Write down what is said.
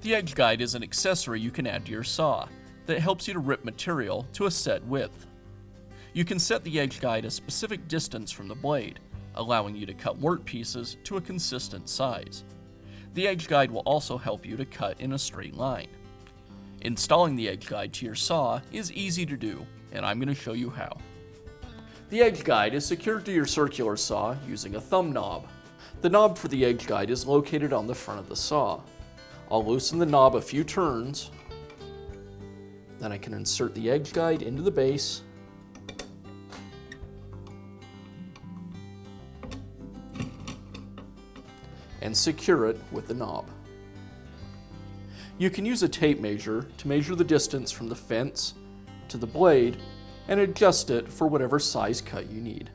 The edge guide is an accessory you can add to your saw that helps you to rip material to a set width. You can set the edge guide a specific distance from the blade, allowing you to cut work pieces to a consistent size. The edge guide will also help you to cut in a straight line. Installing the edge guide to your saw is easy to do, and I'm going to show you how. The edge guide is secured to your circular saw using a thumb knob. The knob for the edge guide is located on the front of the saw. I'll loosen the knob a few turns, then I can insert the edge guide into the base, and secure it with the knob. You can use a tape measure to measure the distance from the fence to the blade and adjust it for whatever size cut you need.